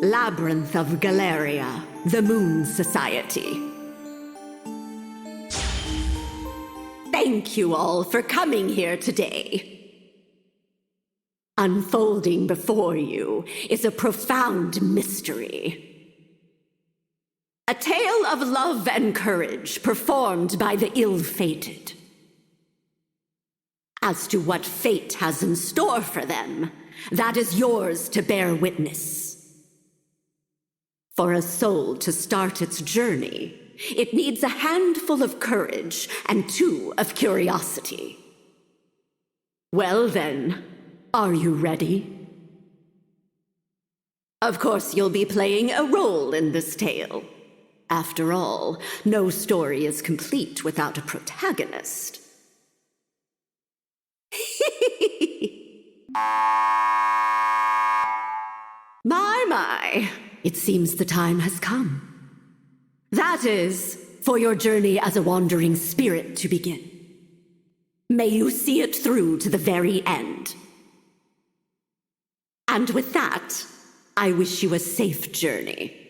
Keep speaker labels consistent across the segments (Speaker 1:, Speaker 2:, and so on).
Speaker 1: Labyrinth of Galleria, the Moon Society. Thank you all for coming here today. Unfolding before you is a profound mystery. A tale of love and courage performed by the ill-fated. As to what fate has in store for them, that is yours to bear witness. For a soul to start its journey, it needs a handful of courage and 2 of curiosity. Well then, are you ready? Of course, you'll be playing a role in this tale. After all, no story is complete without a protagonist. My. It seems the time has come. That is, for your journey as a wandering spirit to begin. May you see it through to the very end. And with that, I wish you a safe journey.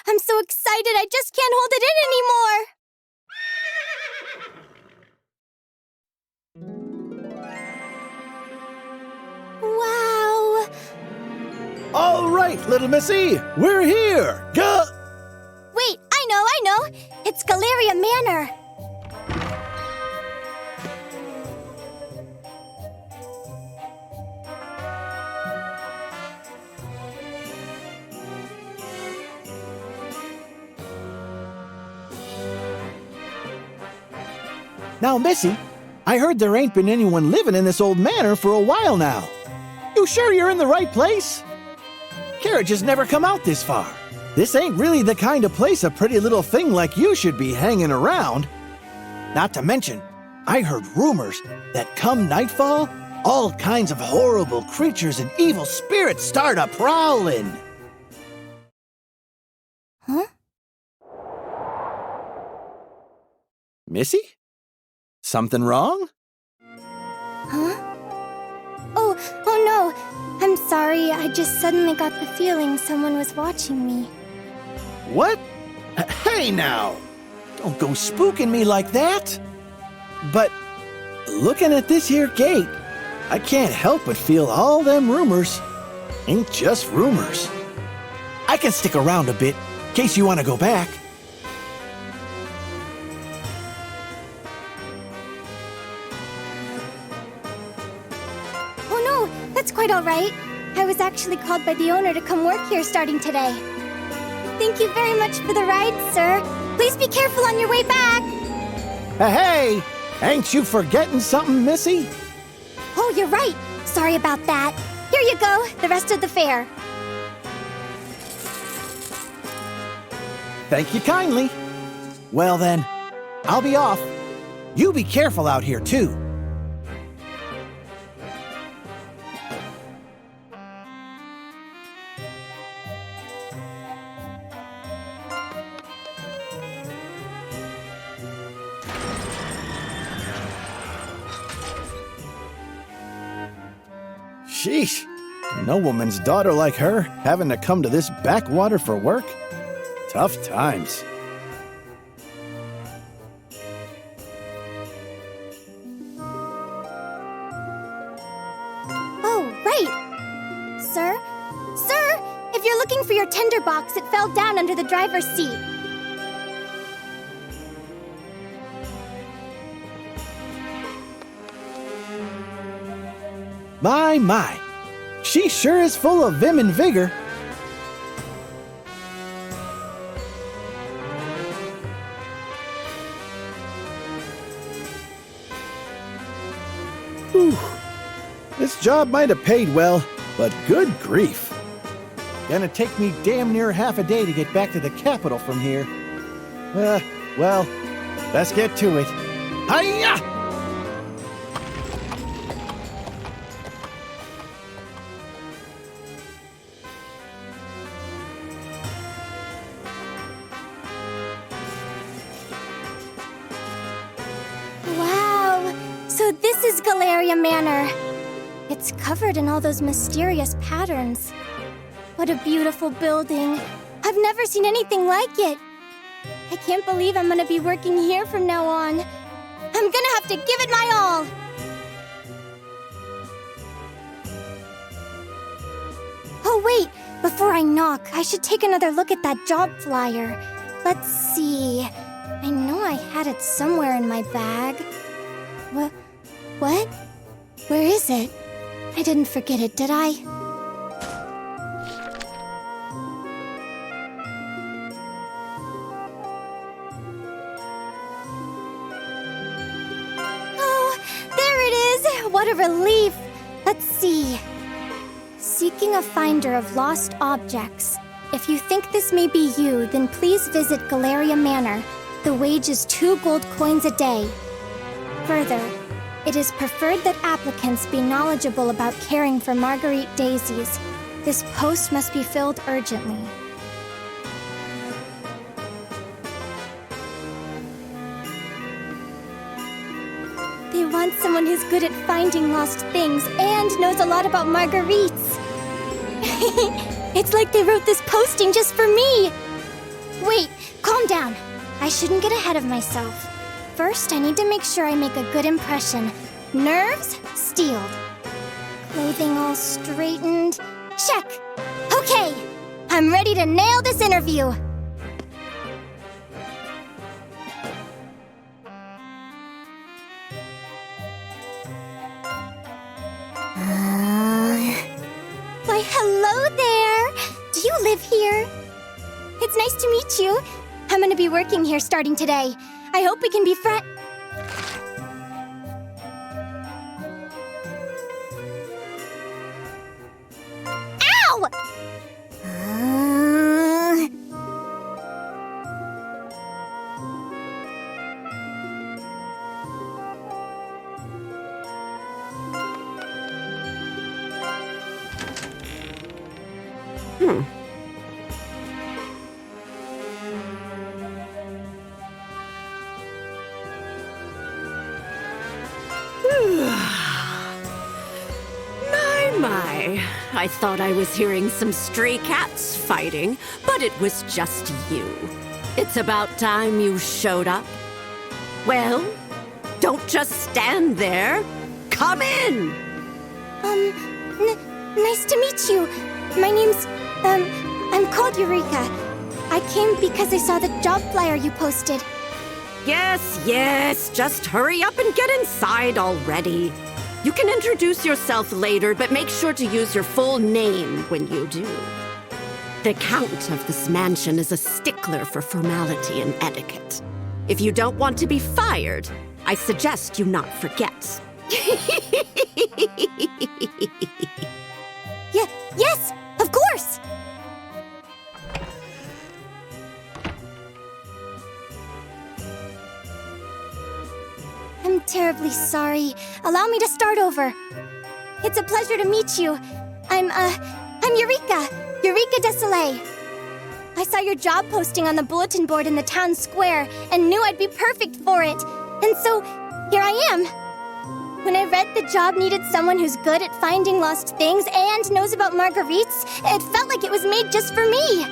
Speaker 2: I'm so excited, I just can't hold it in anymore! Wow!
Speaker 3: All right, little missy, we're here!
Speaker 2: Wait, I know! It's Galeria Manor.
Speaker 3: Now, Missy, I heard there ain't been anyone living in this old manor for a while now. You sure you're in the right place? Carriages never come out this far. This ain't really the kind of place a pretty little thing like you should be hanging around. Not to mention, I heard rumors that come nightfall, all kinds of horrible creatures and evil spirits start a-prowling.
Speaker 2: Huh?
Speaker 3: Missy? Something wrong?
Speaker 2: Huh? Oh no. I'm sorry. I just suddenly got the feeling someone was watching me.
Speaker 3: What? Hey now! Don't go spooking me like that! But looking at this here gate, I can't help but feel all them rumors ain't just rumors. I can stick around a bit, in case you want to go back.
Speaker 2: Oh no, that's quite all right. I was actually called by the owner to come work here starting today. Thank you very much for the ride, sir. Please be careful on your way back.
Speaker 3: Hey! Ain't you forgetting something, Missy?
Speaker 2: Oh, you're right. Sorry about that. Here you go, the rest of the fare.
Speaker 3: Thank you kindly. Well then, I'll be off. You be careful out here, too. Sheesh. No woman's daughter like her having to come to this backwater for work? Tough times.
Speaker 2: Oh, right. Sir? Sir! If you're looking for your tinderbox, it fell down under the driver's seat.
Speaker 3: My. She sure is full of vim and vigor. Whew. This job might have paid well, but good grief. Gonna take me damn near half a day to get back to the capital from here. Well, let's get to it. Hi-ya!
Speaker 2: So this is Galeria Manor. It's covered in all those mysterious patterns. What a beautiful building. I've never seen anything like it. I can't believe I'm gonna be working here from now on. I'm gonna have to give it my all. Oh wait, before I knock, I should take another look at that job flyer. Let's see. I know I had it somewhere in my bag. What? Where is it? I didn't forget it, did I? Oh, there it is! What a relief! Let's see. Seeking a finder of lost objects. If you think this may be you, then please visit Galeria Manor. The wage is 2 gold coins a day. Further, it is preferred that applicants be knowledgeable about caring for Marguerite daisies. This post must be filled urgently. They want someone who's good at finding lost things and knows a lot about Marguerites. It's like they wrote this posting just for me. Wait, calm down. I shouldn't get ahead of myself. First, I need to make sure I make a good impression. Nerves steeled. Clothing all straightened. Check. Okay, I'm ready to nail this interview. live here. It's nice to meet you. I'm gonna be working here starting today. I hope we can be friends. Ow!
Speaker 1: My. I thought I was hearing some stray cats fighting, but it was just you. It's about time you showed up. Well, don't just stand there. Come in!
Speaker 2: Nice to meet you. My name's, I'm called Eureka. I came because I saw the job flyer you posted.
Speaker 1: Yes, just hurry up and get inside already. You can introduce yourself later, but make sure to use your full name when you do. The Count of this mansion is a stickler for formality and etiquette. If you don't want to be fired, I suggest you not forget.
Speaker 2: Yes, of course! I'm terribly sorry. Allow me to start over. It's a pleasure to meet you. I'm Eureka Desolé. I saw your job posting on the bulletin board in the town square and knew I'd be perfect for it. And so, here I am. When I read the job needed someone who's good at finding lost things and knows about marguerites, it felt like it was made just for me.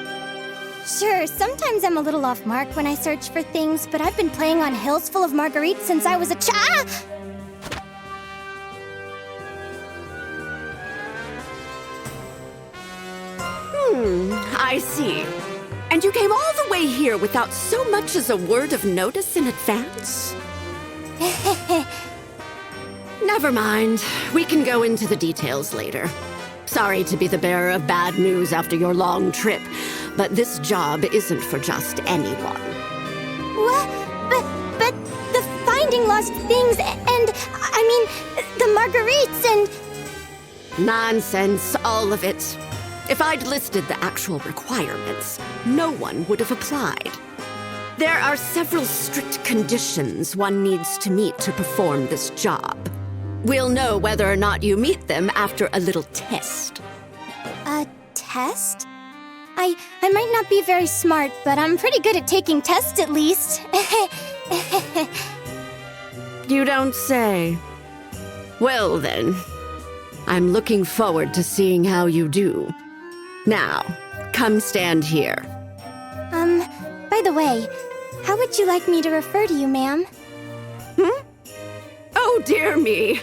Speaker 2: Sure, sometimes I'm a little off mark when I search for things, but I've been playing on hills full of marguerites since I was a child.
Speaker 1: I see. And you came all the way here without so much as a word of notice in advance? Never mind. We can go into the details later. Sorry to be the bearer of bad news after your long trip, but this job isn't for just anyone.
Speaker 2: What? But the finding lost things and, I mean, the marguerites and...
Speaker 1: Nonsense, all of it. If I'd listed the actual requirements, no one would have applied. There are several strict conditions one needs to meet to perform this job. We'll know whether or not you meet them after a little test.
Speaker 2: A test? I might not be very smart, but I'm pretty good at taking tests at least.
Speaker 1: You don't say. Well then, I'm looking forward to seeing how you do. Now, come stand here.
Speaker 2: By the way, how would you like me to refer to you, ma'am?
Speaker 1: Oh dear me.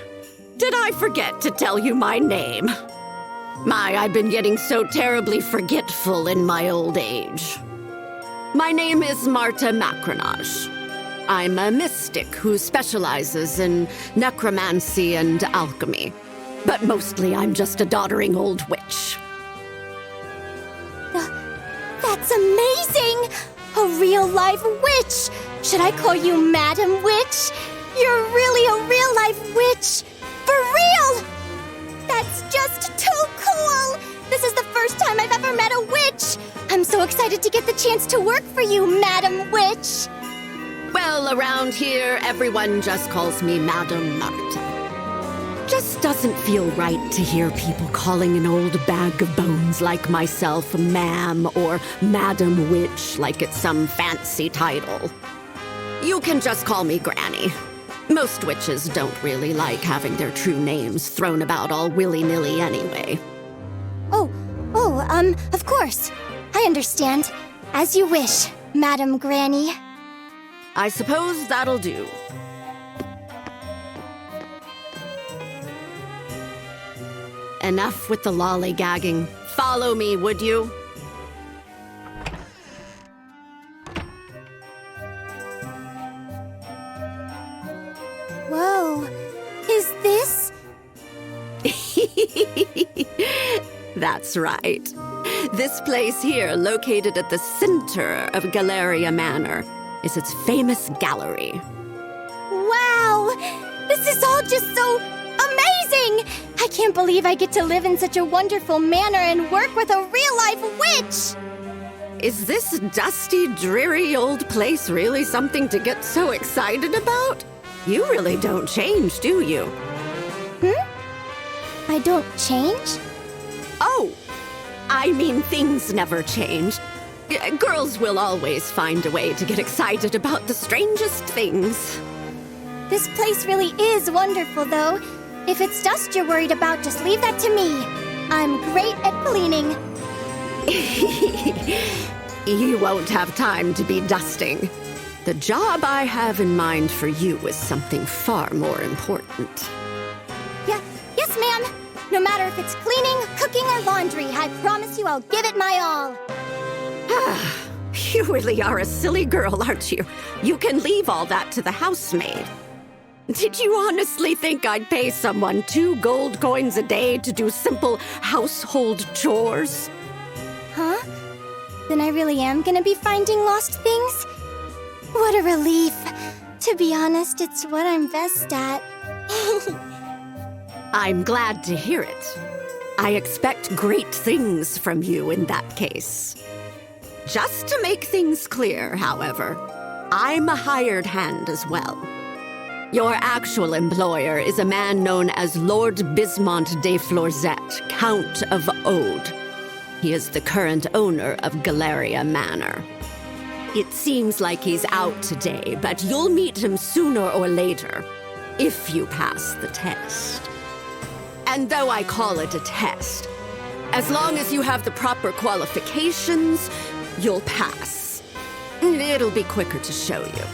Speaker 1: Did I forget to tell you my name? I've been getting so terribly forgetful in my old age. My name is Marta Macronage. I'm a mystic who specializes in necromancy and alchemy. But mostly I'm just a doddering old witch.
Speaker 2: That's amazing! A real-life witch! Should I call you Madam Witch? You're really a real-life witch! For real! That's just too cool! This is the first time I've ever met a witch! I'm so excited to get the chance to work for you, Madam Witch!
Speaker 1: Well, around here, everyone just calls me Madam Marta. Just doesn't feel right to hear people calling an old bag of bones like myself ma'am or Madam Witch like it's some fancy title. You can just call me Granny. Most witches don't really like having their true names thrown about all willy-nilly anyway.
Speaker 2: Of course. I understand. As you wish, Madam Granny.
Speaker 1: I suppose that'll do. Enough with the lollygagging. Follow me, would you?
Speaker 2: Whoa. Is this?
Speaker 1: That's right. This place here, located at the center of Galeria Manor, is its famous gallery.
Speaker 2: Wow! This is all just so amazing! I can't believe I get to live in such a wonderful manor and work with a real-life witch!
Speaker 1: Is this dusty, dreary old place really something to get so excited about? You really don't change, do you?
Speaker 2: I don't change?
Speaker 1: Oh, I mean things never change. Girls will always find a way to get excited about the strangest things.
Speaker 2: This place really is wonderful, though. If it's dust you're worried about, just leave that to me. I'm great at cleaning.
Speaker 1: You won't have time to be dusting. The job I have in mind for you is something far more important.
Speaker 2: Yes, ma'am. No matter if it's cleaning, cooking, or laundry, I promise you I'll give it my all.
Speaker 1: You really are a silly girl, aren't you? You can leave all that to the housemaid. Did you honestly think I'd pay someone 2 gold coins a day to do simple household chores?
Speaker 2: Huh? Then I really am gonna be finding lost things? What a relief. To be honest, it's what I'm best at.
Speaker 1: I'm glad to hear it. I expect great things from you in that case. Just to make things clear, however, I'm a hired hand as well. Your actual employer is a man known as Lord Bismont de Florzette, Count of Ode. He is the current owner of Galeria Manor. It seems like he's out today, but you'll meet him sooner or later, if you pass the test. And though I call it a test, as long as you have the proper qualifications, you'll pass. It'll be quicker to show you.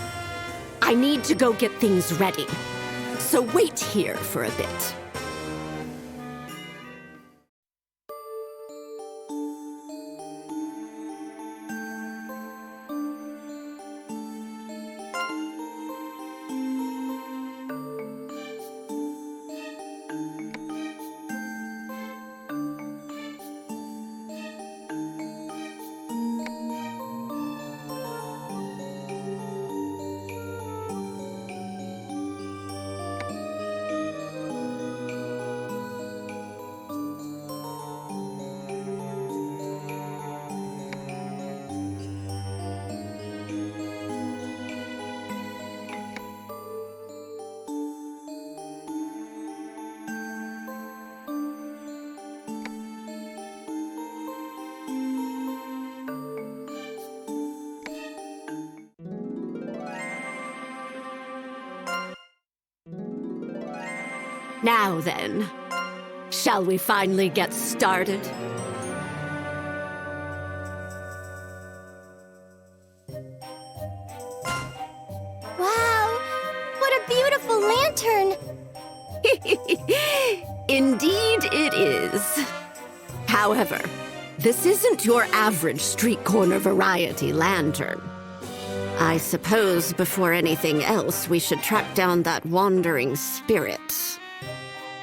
Speaker 1: I need to go get things ready, so wait here for a bit. Now then, shall we finally get started?
Speaker 2: Wow! What a beautiful lantern!
Speaker 1: Indeed it is. However, this isn't your average street corner variety lantern. I suppose before anything else, we should track down that wandering spirit.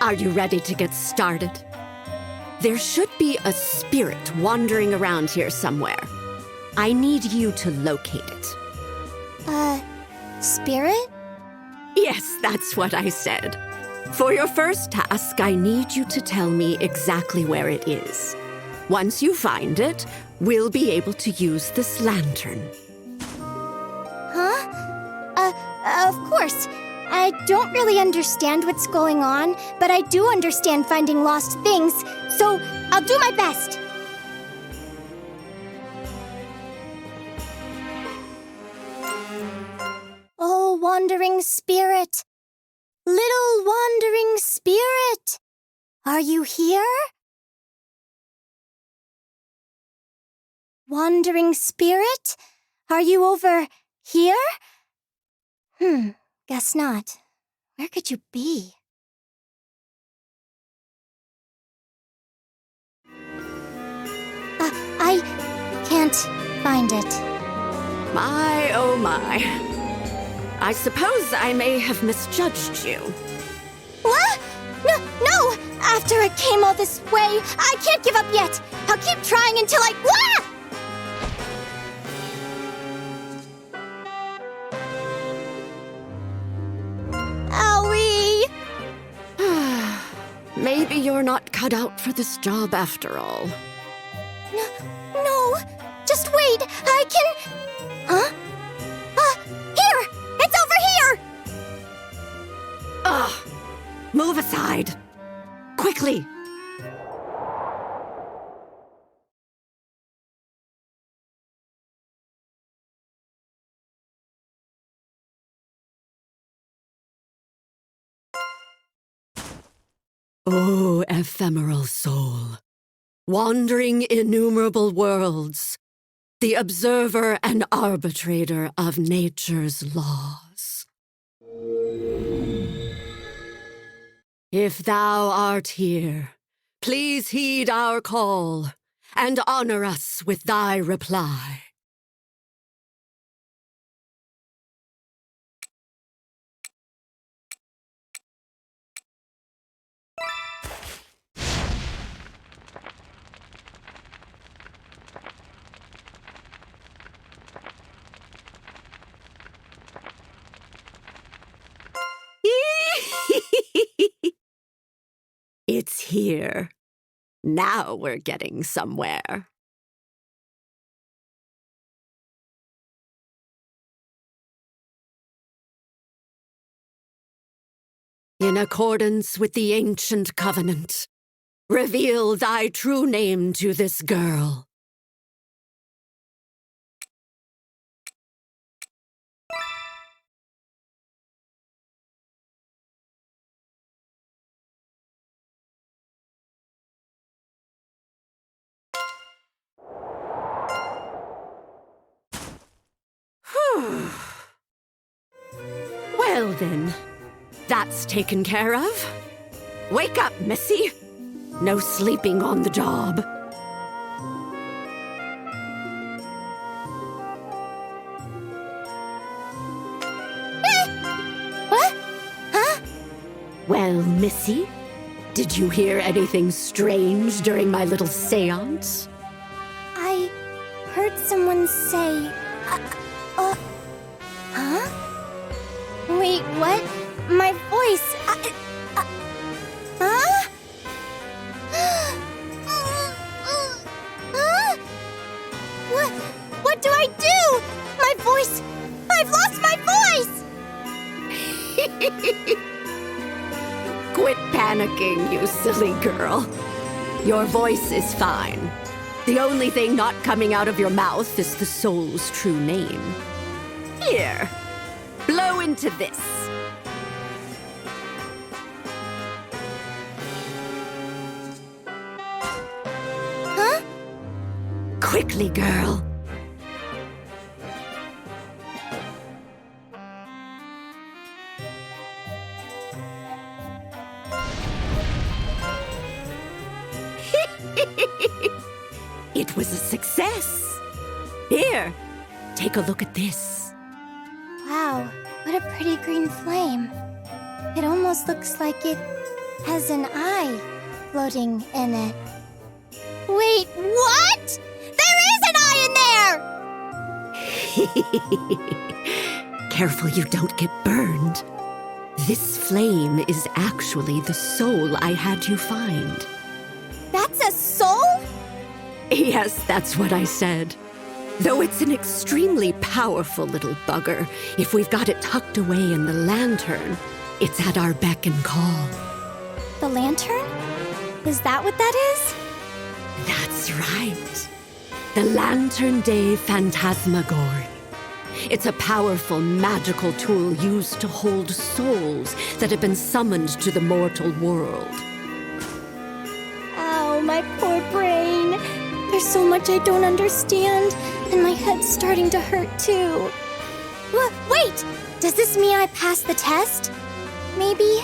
Speaker 1: Are you ready to get started? There should be a spirit wandering around here somewhere. I need you to locate it.
Speaker 2: Spirit?
Speaker 1: Yes, that's what I said. For your first task, I need you to tell me exactly where it is. Once you find it, we'll be able to use this lantern.
Speaker 2: Of course. I don't really understand what's going on, but I do understand finding lost things, so I'll do my best. Oh, wandering spirit. Little wandering spirit. Are you here? Wandering spirit? Are you over here? Guess not. Where could you be? I can't find it.
Speaker 1: My, oh my. I suppose I may have misjudged you.
Speaker 2: What? No, After I came all this way, I can't give up yet! I'll keep trying until I... Owie!
Speaker 1: Maybe you're not cut out for this job after all.
Speaker 2: No, just wait, I can... Huh? Here! It's over here!
Speaker 1: Ugh! Move aside! Quickly! Oh, ephemeral soul, wandering innumerable worlds, the observer and arbitrator of nature's laws. If thou art here, please heed our call and honor us with thy reply. It's here. Now we're getting somewhere. In accordance with the ancient covenant, reveal thy true name to this girl. Well then, that's taken care of. Wake up, Missy. No sleeping on the job.
Speaker 2: What? Huh?
Speaker 1: Well, Missy, did you hear anything strange during my little séance?
Speaker 2: I heard someone say... huh? Wait, what? My voice... huh? Huh? What do I do? My voice... I've lost my voice!
Speaker 1: Quit panicking, you silly girl. Your voice is fine. The only thing not coming out of your mouth is the soul's true name. Here, blow into this.
Speaker 2: Huh?
Speaker 1: Quickly, girl. It was a success. Here, take a look at this.
Speaker 2: Wow, what a pretty green flame. It almost looks like it has an eye floating in it. Wait, what? There is an eye in there!
Speaker 1: Careful you don't get burned. This flame is actually the soul I had you find.
Speaker 2: That's a soul?
Speaker 1: Yes, that's what I said. Though it's an extremely powerful little bugger, if we've got it tucked away in the lantern, it's at our beck and call.
Speaker 2: The lantern? Is that what that is?
Speaker 1: That's right. The Lantern Day Phantasmagory. It's a powerful magical tool used to hold souls that have been summoned to the mortal world.
Speaker 2: Ow, my poor brain. There's so much I don't understand, and my head's starting to hurt too. Wait! Does this mean I passed the test? Maybe?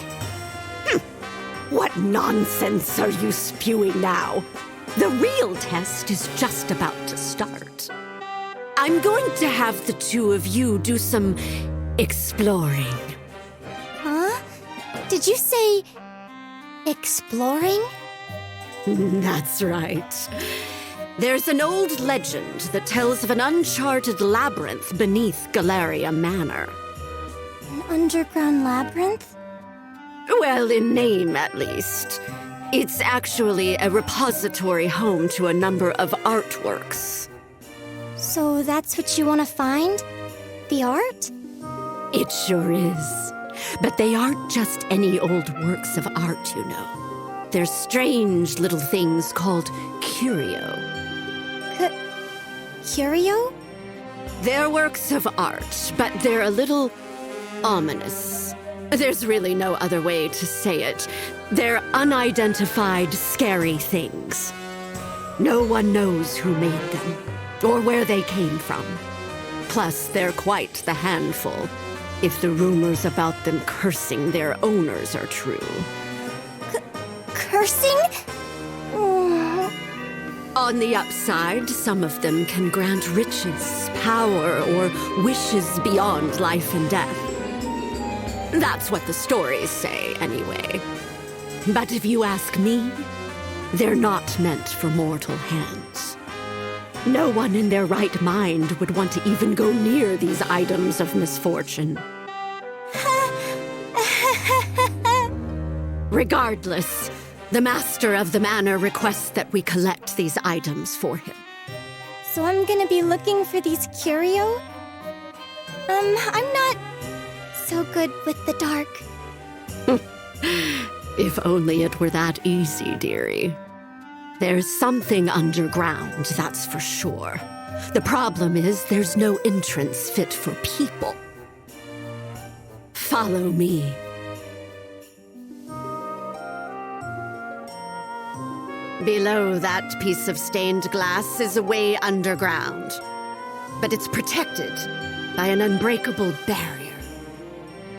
Speaker 1: What nonsense are you spewing now? The real test is just about to start. I'm going to have the two of you do some exploring.
Speaker 2: Huh? Did you say Exploring?
Speaker 1: That's right. There's an old legend that tells of an uncharted labyrinth beneath Galeria Manor.
Speaker 2: An underground labyrinth?
Speaker 1: Well, in name, at least. It's actually a repository home to a number of artworks.
Speaker 2: So that's what you want to find? The art?
Speaker 1: It sure is. But they aren't just any old works of art, you know. They're strange little things called curio.
Speaker 2: Curio?
Speaker 1: They're works of art, but they're a little ominous. There's really no other way to say it. They're unidentified, scary things. No one knows who made them, or where they came from. Plus, they're quite the handful, if the rumors about them cursing their owners are true.
Speaker 2: Cursing? Oh.
Speaker 1: On the upside, some of them can grant riches, power, or wishes beyond life and death. That's what the stories say, anyway. But if you ask me, they're not meant for mortal hands. No one in their right mind would want to even go near these items of misfortune. Regardless, the master of the manor requests that we collect these items for him.
Speaker 2: So I'm gonna be looking for these curio? I'm not so good with the dark.
Speaker 1: If only it were that easy, dearie. There's something underground, that's for sure. The problem is there's no entrance fit for people. Follow me. Below that piece of stained glass is a way underground. But it's protected by an unbreakable barrier.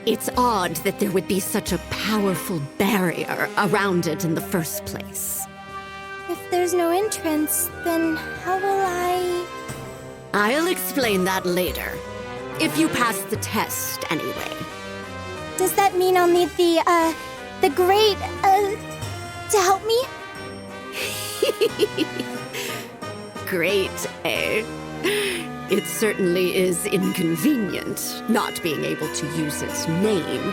Speaker 1: It's odd that there would be such a powerful barrier around it in the first place.
Speaker 2: If there's no entrance, then how will I...
Speaker 1: I'll explain that later. If you pass the test, anyway.
Speaker 2: Does that mean I'll need the great, to help me?
Speaker 1: Great, eh? It certainly is inconvenient not being able to use its name.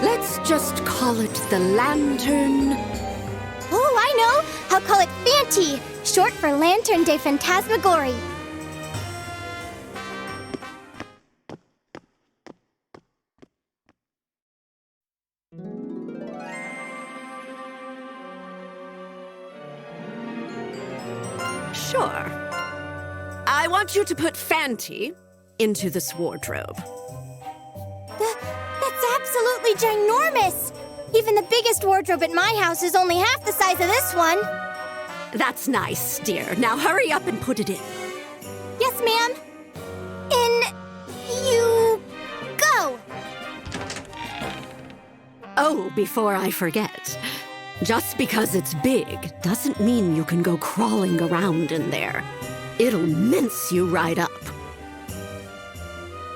Speaker 1: Let's just call it the Lantern.
Speaker 2: Oh, I know! I'll call it Fanty, short for Lantern de Phantasmagorie.
Speaker 1: Sure. I want you to put Fanty into this wardrobe.
Speaker 2: That's absolutely ginormous! Even the biggest wardrobe at my house is only half the size of this one.
Speaker 1: That's nice, dear. Now hurry up and put it in.
Speaker 2: Yes, ma'am. In you go.
Speaker 1: Oh, before I forget. Just because it's big doesn't mean you can go crawling around in there. It'll mince you right up.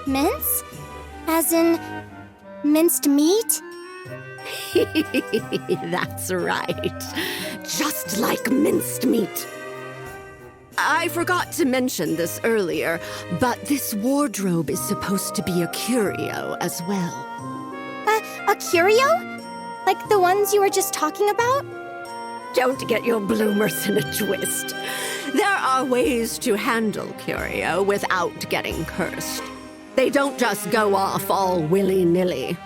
Speaker 2: Mince? As in minced meat?
Speaker 1: That's right. Just like minced meat. I forgot to mention this earlier, but this wardrobe is supposed to be a curio as well.
Speaker 2: A curio? Like the ones you were just talking about?
Speaker 1: Don't get your bloomers in a twist. There are ways to handle curio without getting cursed. They don't just go off all willy-nilly.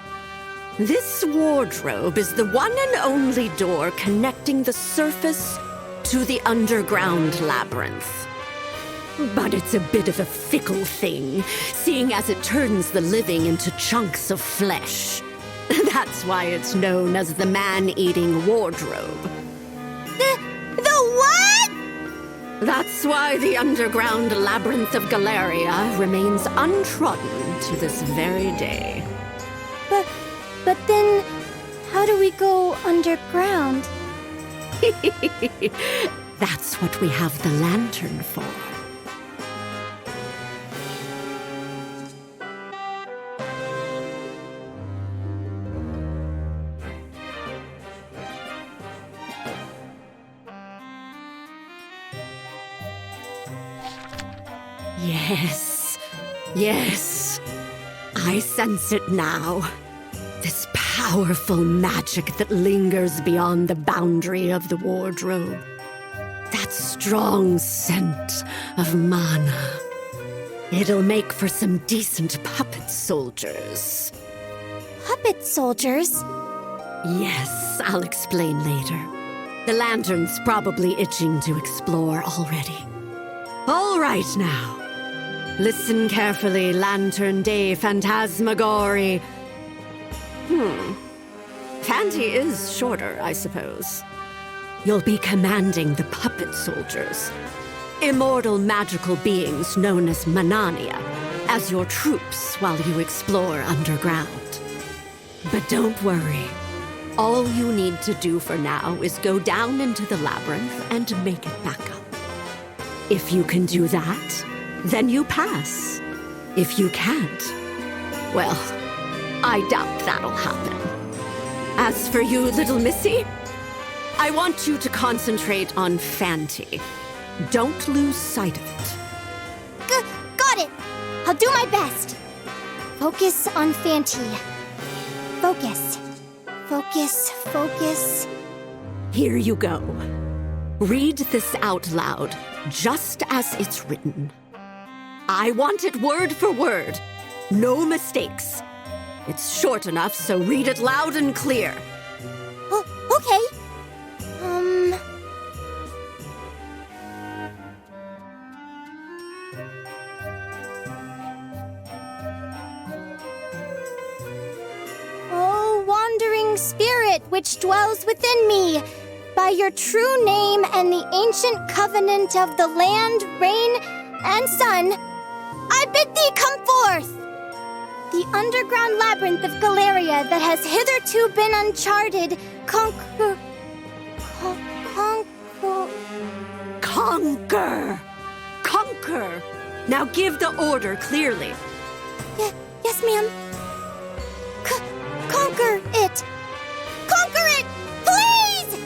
Speaker 1: This wardrobe is the one and only door connecting the surface to the underground labyrinth. But it's a bit of a fickle thing, seeing as it turns the living into chunks of flesh. That's why it's known as the man-eating wardrobe.
Speaker 2: The what?
Speaker 1: That's why the underground Labyrinth of Galleria remains untrodden to this very day.
Speaker 2: But then, how do we go underground?
Speaker 1: That's what we have the lantern for. Yes. Yes. I sense it now. This powerful magic that lingers beyond the boundary of the wardrobe. That strong scent of mana. It'll make for some decent puppet soldiers.
Speaker 2: Puppet soldiers?
Speaker 1: Yes, I'll explain later. The lantern's probably itching to explore already. All right now. Listen carefully, Lantern de Phantasmagory. Fanti is shorter, I suppose. You'll be commanding the puppet soldiers, immortal magical beings known as Manania, as your troops while you explore underground. But don't worry. All you need to do for now is go down into the labyrinth and make it back up. If you can do that, then you pass. If you can't, well, I doubt that'll happen. As for you, little missy, I want you to concentrate on Fanti. Don't lose sight of it.
Speaker 2: Got it! I'll do my best. Focus on Fanti. Focus. Focus, focus.
Speaker 1: Here you go. Read this out loud, just as it's written. I want it word for word. No mistakes. It's short enough, so read it loud and clear.
Speaker 2: Oh, okay. Oh, wandering spirit which dwells within me, by your true name and the ancient covenant of the land, rain, and sun, I bid thee come forth! The underground labyrinth of Galeria that has hitherto been uncharted, conquer.
Speaker 1: Conquer! Now give the order clearly.
Speaker 2: Yes, ma'am. Conquer it! Conquer it! Please!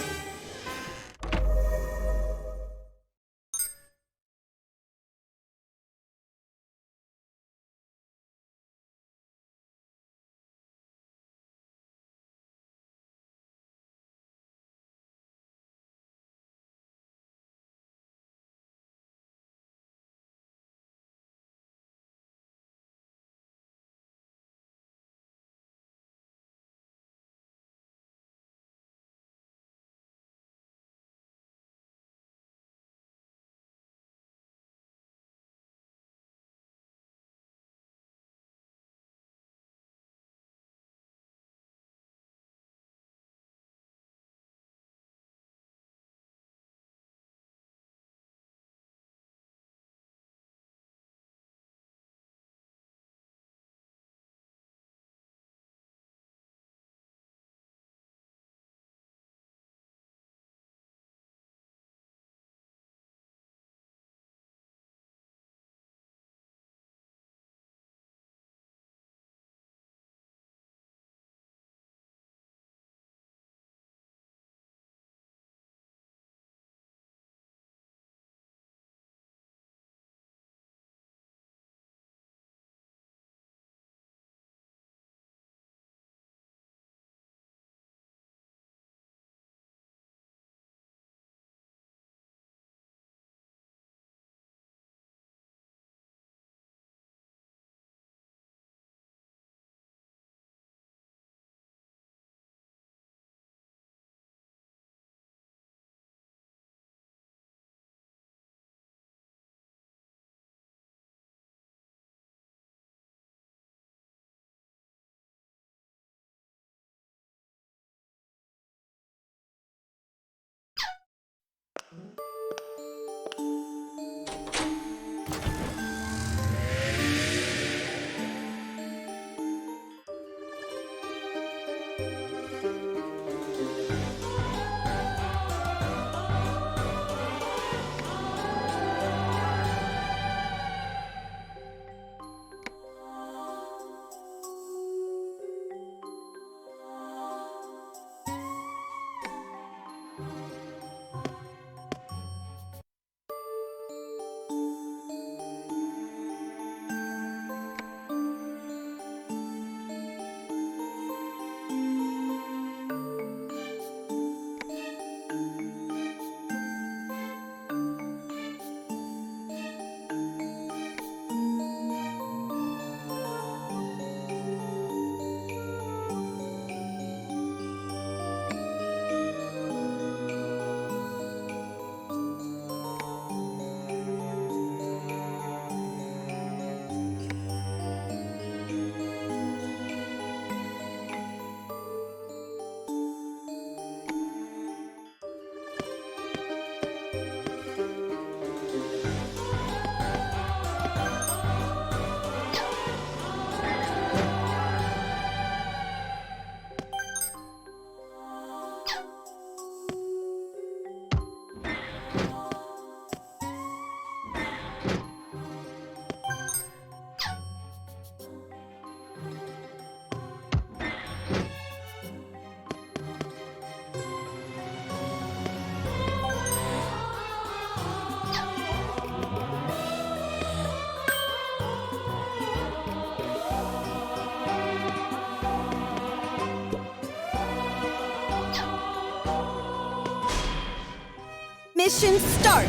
Speaker 4: Mission start!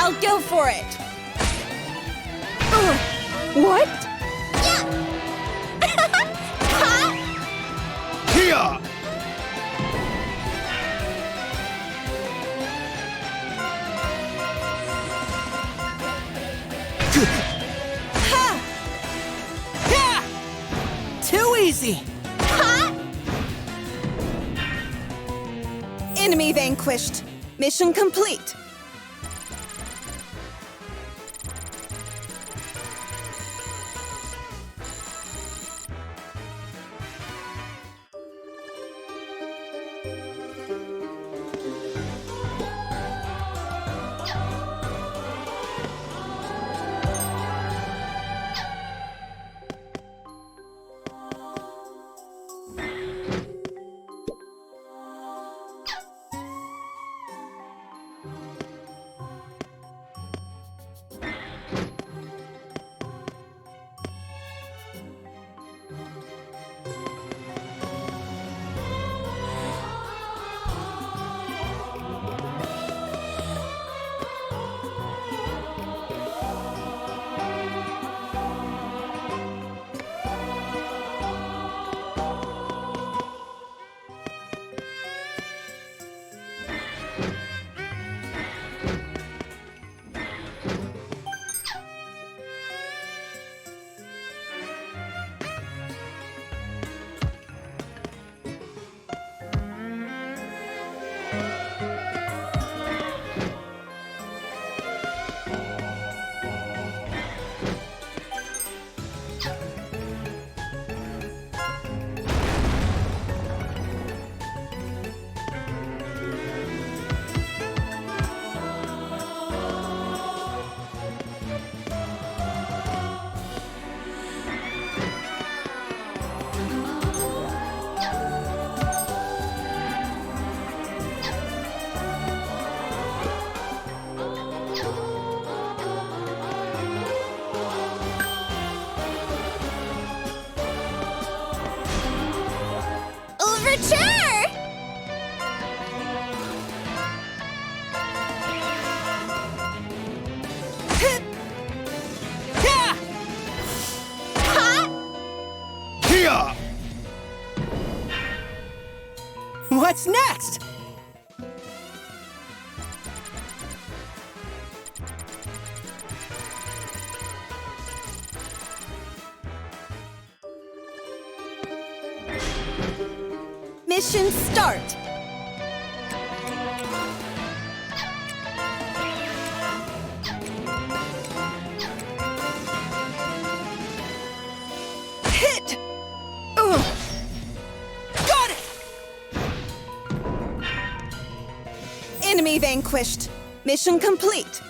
Speaker 4: I'll go for it!
Speaker 2: What?
Speaker 3: Here!
Speaker 4: Too easy! Enemy vanquished. Mission complete. What's next? Mission start! Hit! Got it! Enemy vanquished. Mission complete.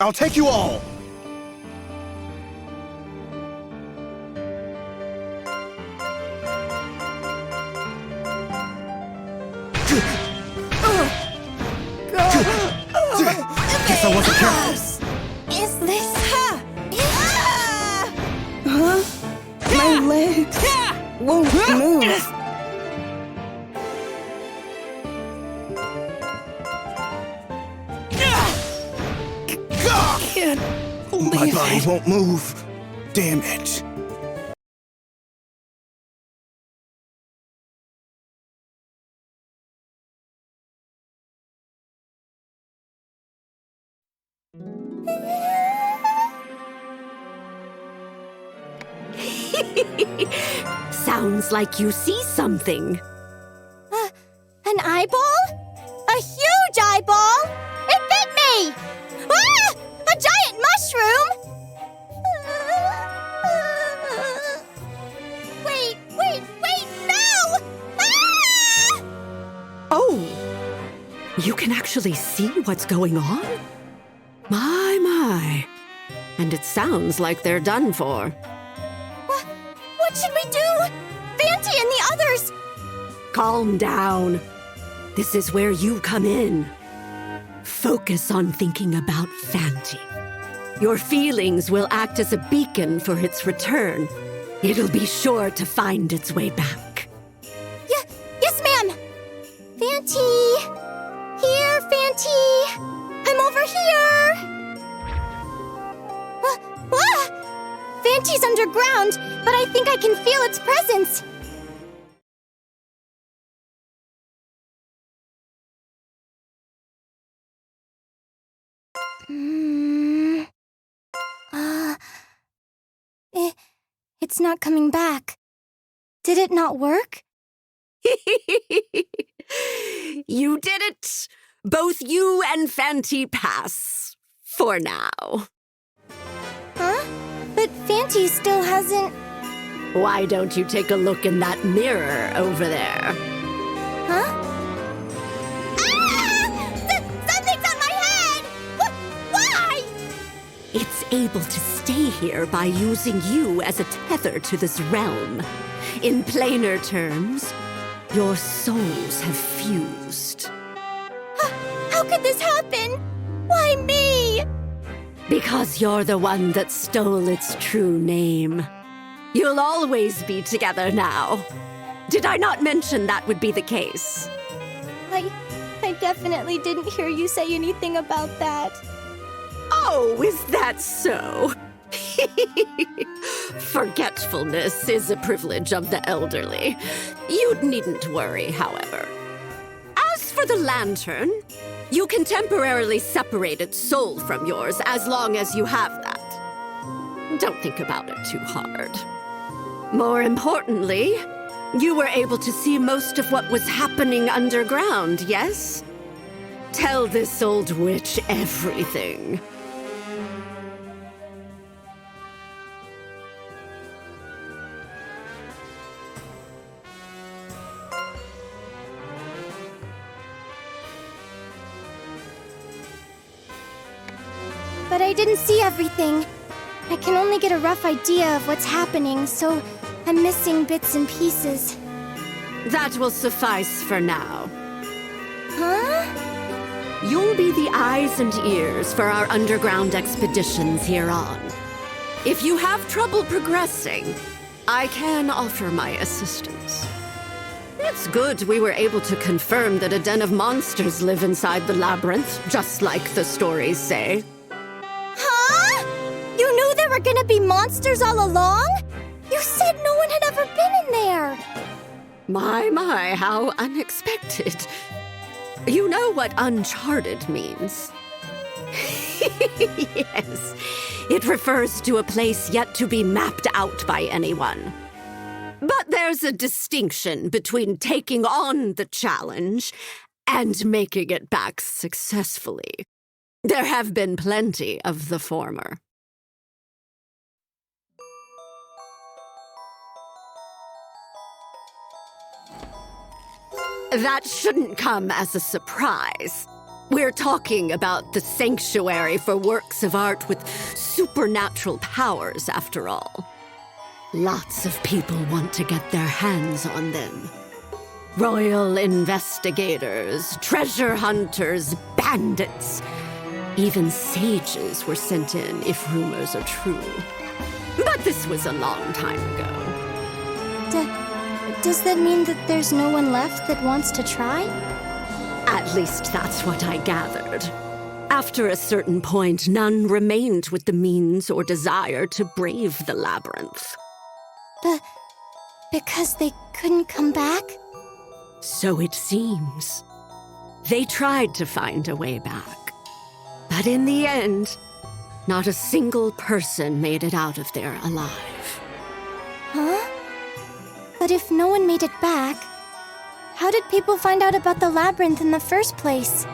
Speaker 5: I'll take you all! Guess I wasn't careful.
Speaker 2: Is this...
Speaker 4: Huh? My legs won't move. Can't
Speaker 5: My
Speaker 4: believe
Speaker 5: body
Speaker 4: it.
Speaker 5: won't move. Damn it.
Speaker 1: Sounds like you see something.
Speaker 2: An eyeball? A huge eyeball! It bit me! Ah! A giant mushroom! Wait, no! Ah!
Speaker 1: Oh, you can actually see what's going on? My. And it sounds like they're done for.
Speaker 2: What should we do? Fanti and the others!
Speaker 1: Calm down. This is where you come in. Focus on thinking about Fanti. Your feelings will act as a beacon for its return. It'll be sure to find its way back.
Speaker 2: Yes, ma'am! Fanti! Here, Fanti! I'm over here! Fanti's underground, but I think I can feel its presence. It's not coming back. Did it not work?
Speaker 1: You did it! Both you and Fanti pass. For now.
Speaker 2: Huh? But Fanti still hasn't...
Speaker 1: Why don't you take a look in that mirror over there?
Speaker 2: Huh? Something's on my head! Why?
Speaker 1: It's able to stay here by using you as a tether to this realm. In plainer terms, your souls have fused.
Speaker 2: How could this happen? Why me?
Speaker 1: Because you're the one that stole its true name. You'll always be together now. Did I not mention that would be the case?
Speaker 2: I definitely didn't hear you say anything about that.
Speaker 1: Oh, is that so? Forgetfulness is a privilege of the elderly. You needn't worry, however. As for the lantern, you can temporarily separate its soul from yours as long as you have that. Don't think about it too hard. More importantly, you were able to see most of what was happening underground, yes? Tell this old witch everything.
Speaker 2: But I didn't see everything. I can only get a rough idea of what's happening, so I'm missing bits and pieces.
Speaker 1: That will suffice for now.
Speaker 2: Huh?
Speaker 1: You'll be the eyes and ears for our underground expeditions here on. If you have trouble progressing, I can offer my assistance. It's good we were able to confirm that a den of monsters live inside the labyrinth, just like the stories say.
Speaker 2: Huh? You knew there were gonna be monsters all along? You said no one had ever been in there.
Speaker 1: My, how unexpected. You know what uncharted means? Yes, it refers to a place yet to be mapped out by anyone. But there's a distinction between taking on the challenge and making it back successfully. There have been plenty of the former. That shouldn't come as a surprise. We're talking about the sanctuary for works of art with supernatural powers, after all. Lots of people want to get their hands on them. Royal investigators, treasure hunters, bandits. Even sages were sent in, if rumors are true. But this was a long time ago.
Speaker 2: Does that mean that there's no one left that wants to try?
Speaker 1: At least that's what I gathered. After a certain point, none remained with the means or desire to brave the labyrinth.
Speaker 2: Because they couldn't come back?
Speaker 1: So it seems. They tried to find a way back. But in the end, not a single person made it out of there alive.
Speaker 2: Huh? But if no one made it back, how did people find out about the labyrinth in the first place?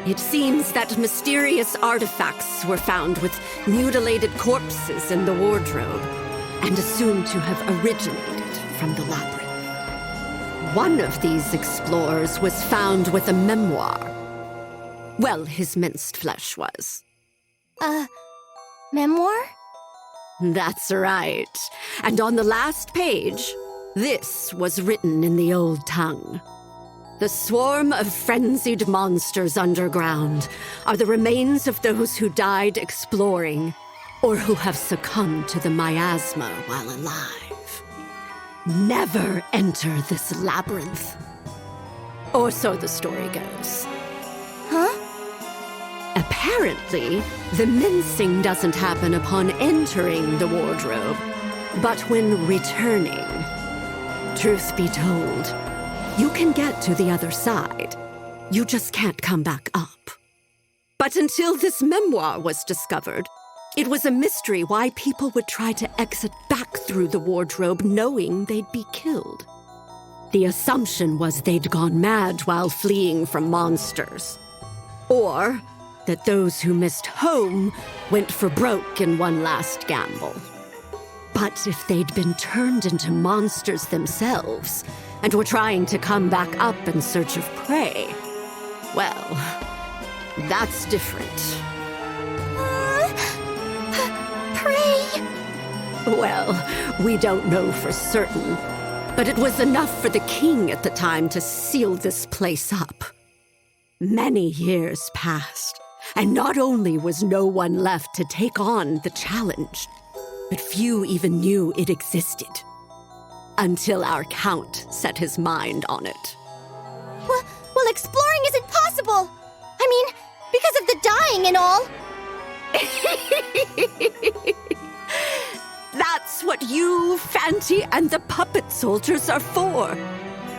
Speaker 1: It seems that mysterious artifacts were found with mutilated corpses in the wardrobe, and assumed to have originated from the labyrinth. One of these explorers was found with a memoir. Well, his minced flesh was.
Speaker 2: Memoir?
Speaker 1: That's right. And on the last page, this was written in the old tongue. The swarm of frenzied monsters underground are the remains of those who died exploring or who have succumbed to the miasma while alive. Never enter this labyrinth. Or so the story goes.
Speaker 2: Huh?
Speaker 1: Apparently, the mincing doesn't happen upon entering the wardrobe, but when returning. Truth be told, you can get to the other side. You just can't come back up. But until this memoir was discovered, it was a mystery why people would try to exit back through the wardrobe knowing they'd be killed. The assumption was they'd gone mad while fleeing from monsters. Or that those who missed home went for broke in one last gamble. But if they'd been turned into monsters themselves and were trying to come back up in search of prey, well, that's different.
Speaker 2: Prey?
Speaker 1: Well, we don't know for certain, but it was enough for the king at the time to seal this place up. Many years passed, and not only was no one left to take on the challenge, but few even knew it existed. Until our count set his mind on it.
Speaker 2: Well, exploring isn't possible! I mean, because of the dying and all!
Speaker 1: That's what you, Fanty, and the puppet soldiers are for.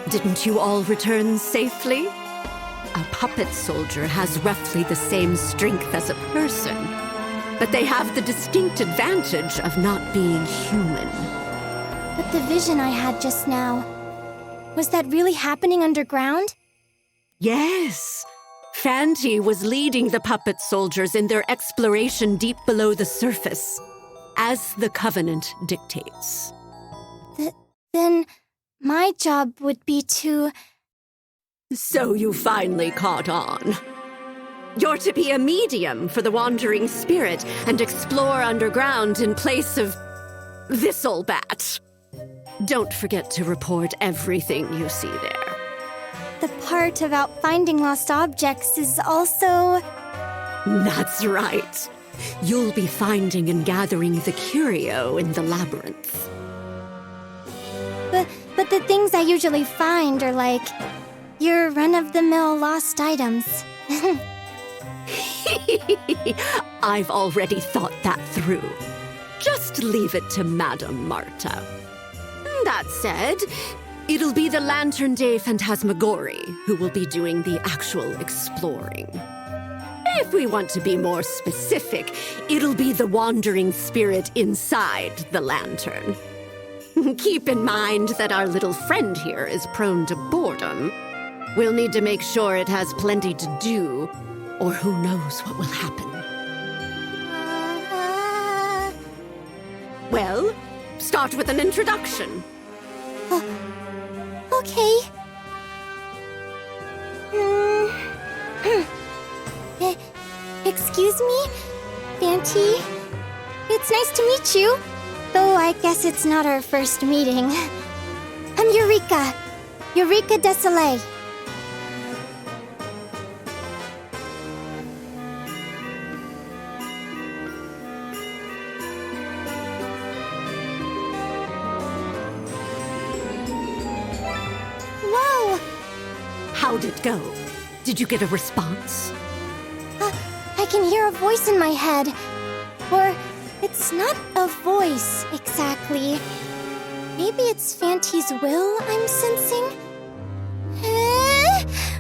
Speaker 1: Didn't you all return safely? A puppet soldier has roughly the same strength as a person, but they have the distinct advantage of not being human.
Speaker 2: But the vision I had just now, was that really happening underground?
Speaker 1: Yes. Fanty was leading the puppet soldiers in their exploration deep below the surface, as the Covenant dictates.
Speaker 2: Then my job would be to...
Speaker 1: So you finally caught on. You're to be a medium for the wandering spirit and explore underground in place of this old bat. Don't forget to report everything you see there.
Speaker 2: The part about finding lost objects is also...
Speaker 1: That's right. You'll be finding and gathering the curio in the labyrinth.
Speaker 2: But the things I usually find are like your run-of-the-mill lost items.
Speaker 1: I've already thought that through. Just leave it to Madame Marta. That said, it'll be the Lantern Day Phantasmagorie who will be doing the actual exploring. If we want to be more specific, it'll be the wandering spirit inside the lantern. Keep in mind that our little friend here is prone to boredom. We'll need to make sure it has plenty to do, or who knows what will happen. Well, start with an introduction.
Speaker 2: Okay. excuse me? Fanty? It's nice to meet you. Though I guess it's not our first meeting. I'm Eureka. Eureka Desoleil. Whoa!
Speaker 1: How'd it go? Did you get a response?
Speaker 2: I can hear a voice in my head. Or, it's not a voice, exactly. Maybe it's Fanty's will I'm sensing?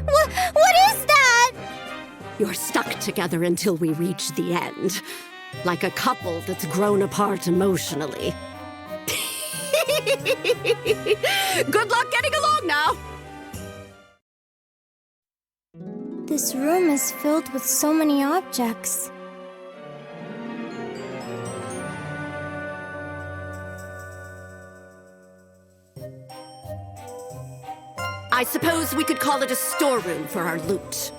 Speaker 2: What is that?
Speaker 1: You're stuck together until we reach the end. Like a couple that's grown apart emotionally. Good luck getting along now!
Speaker 2: This room is filled with so many objects.
Speaker 1: I suppose we could call it a storeroom for our loot.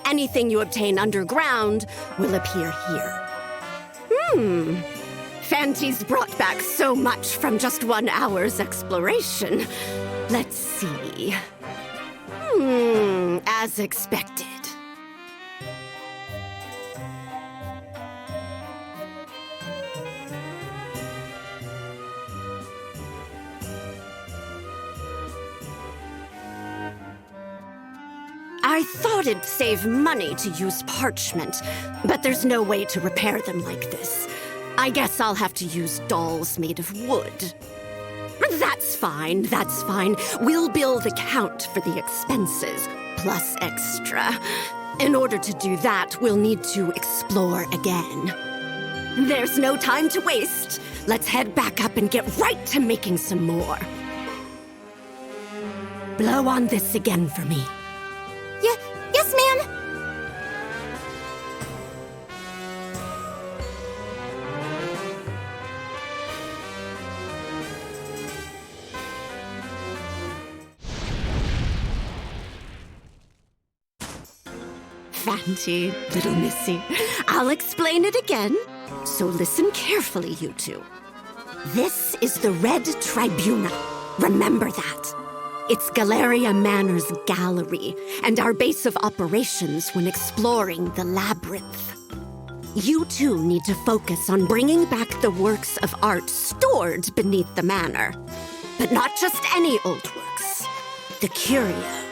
Speaker 1: Anything you obtain underground will appear here. Fanty's brought back so much from just 1 hour's exploration. Let's see. As expected. I thought it'd save money to use parchment, but there's no way to repair them like this. I guess I'll have to use dolls made of wood. That's fine, that's fine. We'll bill the count for the expenses, plus extra. In order to do that, we'll need to explore again. There's no time to waste. Let's head back up and get right to making some more. Blow on this again for me.
Speaker 2: Yes, ma'am.
Speaker 1: Fanty, little missy. I'll explain it again, so listen carefully, you two. This is the Red Tribunal. Remember that. It's Galeria Manor's gallery, and our base of operations when exploring the Labyrinth. You two need to focus on bringing back the works of art stored beneath the manor. But not just any old works. The curia.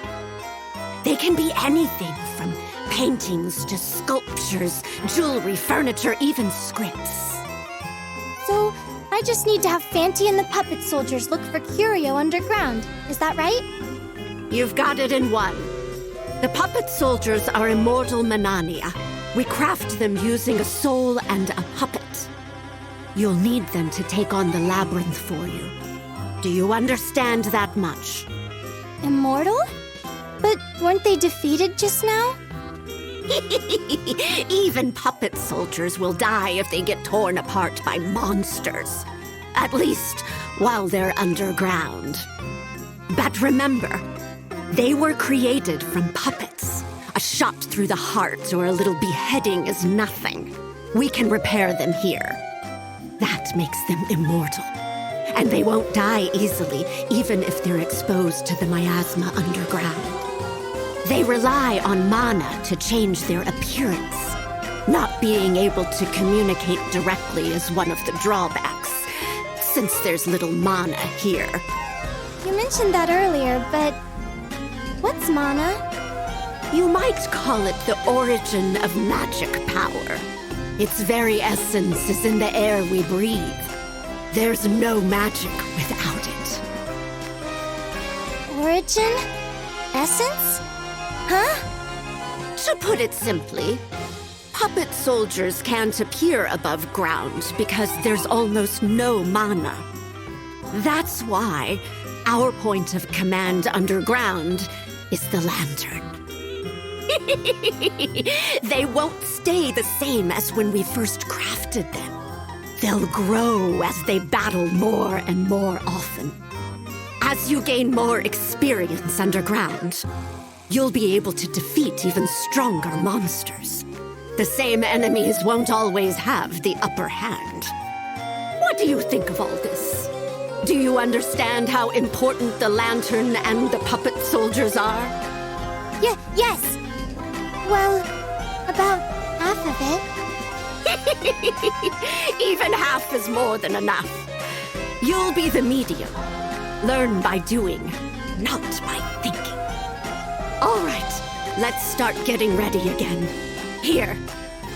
Speaker 1: They can be anything from paintings to sculptures, jewelry, furniture, even scripts.
Speaker 2: So, I just need to have Fanty and the puppet soldiers look for curio underground. Is that right?
Speaker 1: You've got it in one. The puppet soldiers are immortal manania. We craft them using a soul and a puppet. You'll need them to take on the labyrinth for you. Do you understand that much?
Speaker 2: Immortal? But weren't they defeated just now?
Speaker 1: Even puppet soldiers will die if they get torn apart by monsters. At least, while they're underground. But remember, they were created from puppets. A shot through the heart or a little beheading is nothing. We can repair them here. That makes them immortal. And they won't die easily, even if they're exposed to the miasma underground. They rely on mana to change their appearance. Not being able to communicate directly is one of the drawbacks, since there's little mana here.
Speaker 2: You mentioned that earlier, but what's mana?
Speaker 1: You might call it the origin of magic power. Its very essence is in the air we breathe. There's no magic without it.
Speaker 2: Origin? Essence? Huh?
Speaker 1: To put it simply, puppet soldiers can't appear above ground because there's almost no mana. That's why our point of command underground is the lantern. They won't stay the same as when we first crafted them. They'll grow as they battle more and more often. As you gain more experience underground, you'll be able to defeat even stronger monsters. the same enemies won't always have the upper hand. What do you think of all this? Do you understand how important the lantern and the puppet soldiers are?
Speaker 2: Yes. Well, about half of it.
Speaker 1: Even half is more than enough. You'll be the medium. Learn by doing, not by thinking. All right, let's start getting ready again. Here,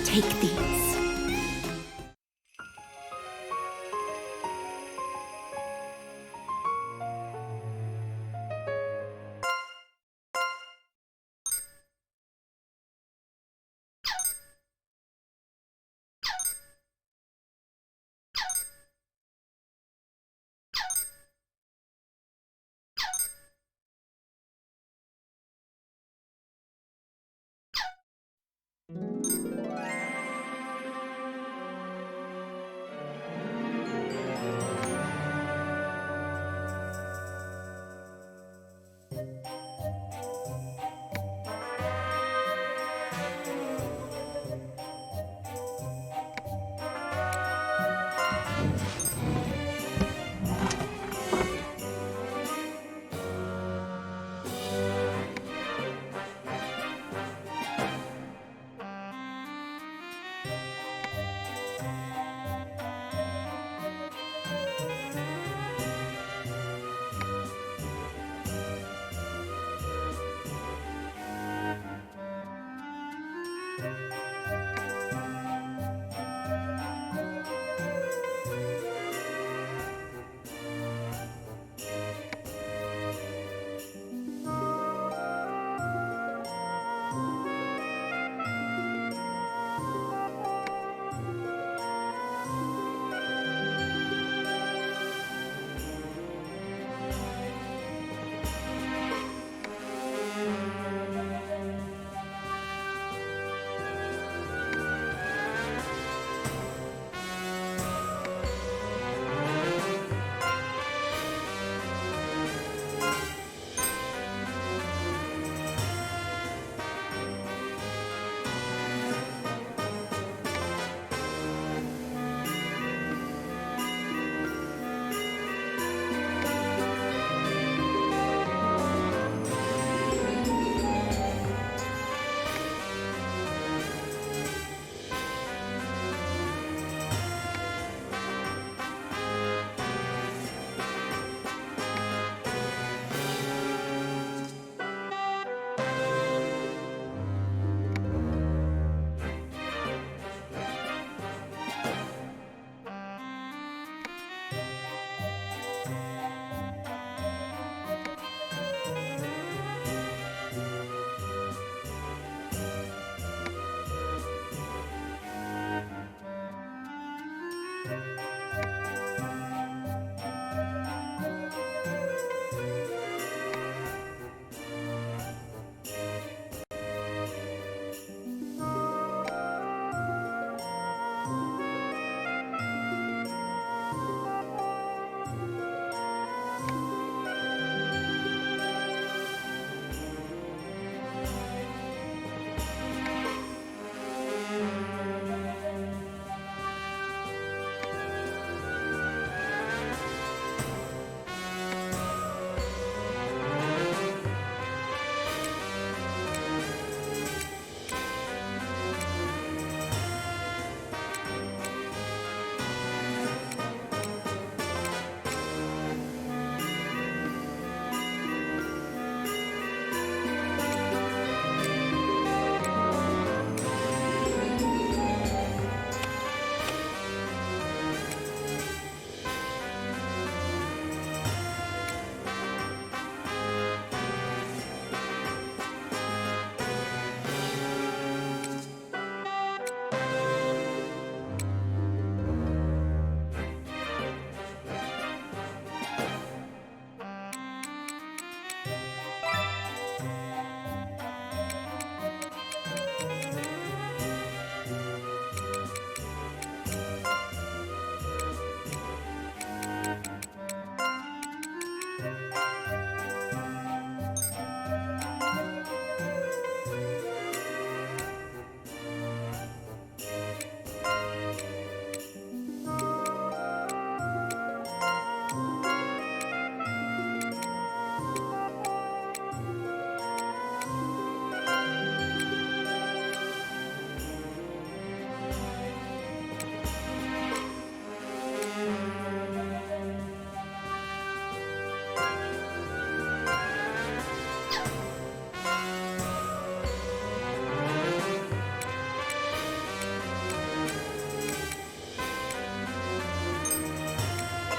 Speaker 1: take these.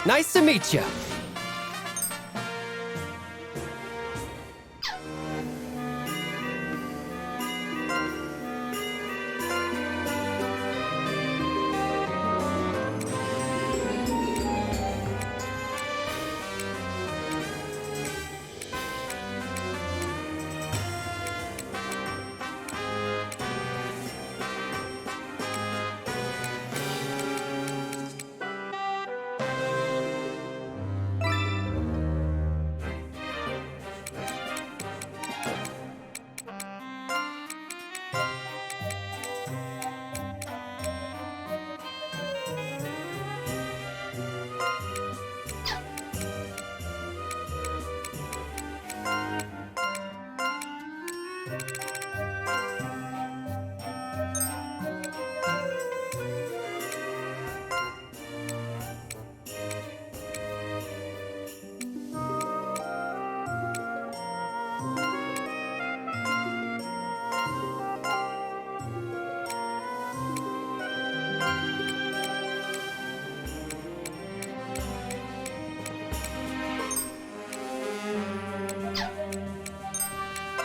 Speaker 6: Nice to meet you.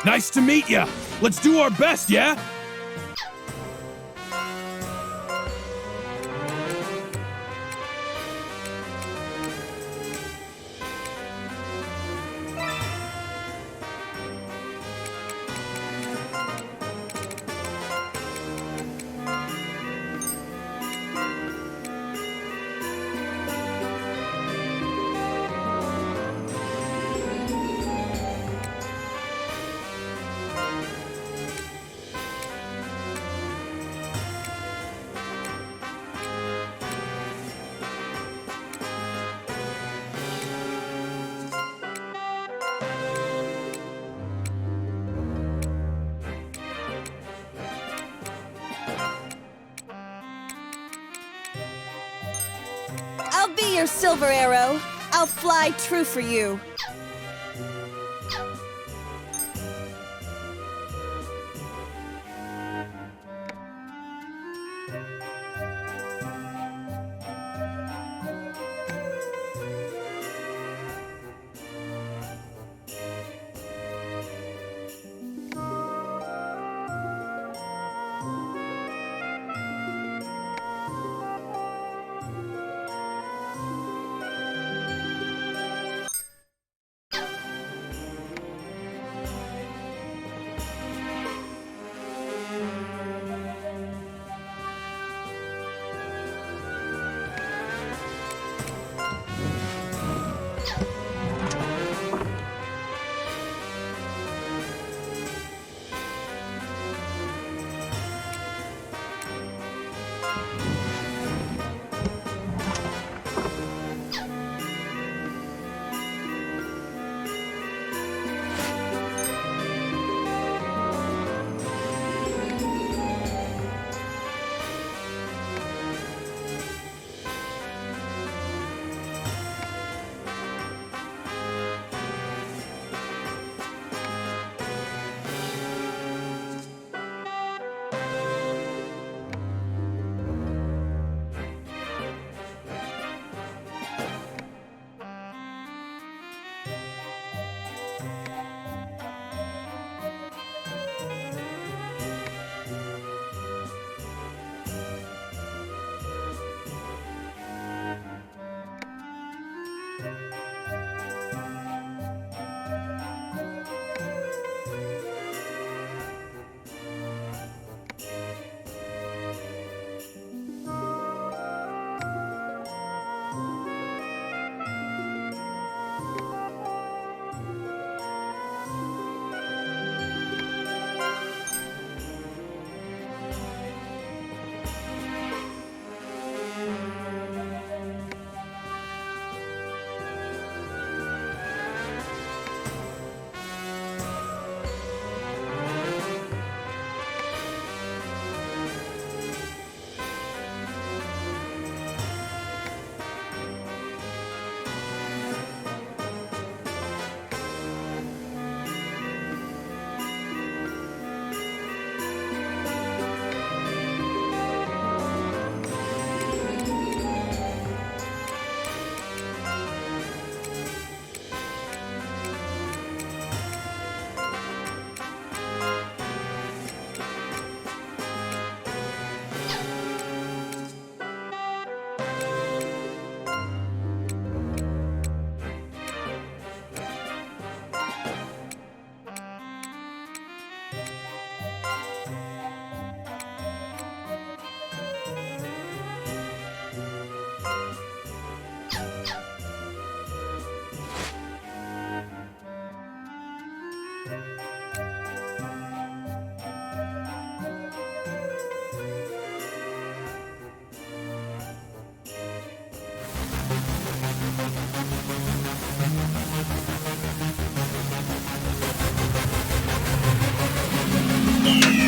Speaker 5: Nice to meet ya. Let's do our best, yeah?
Speaker 4: I'll be your silver arrow. I'll fly true for you.
Speaker 3: Galeria.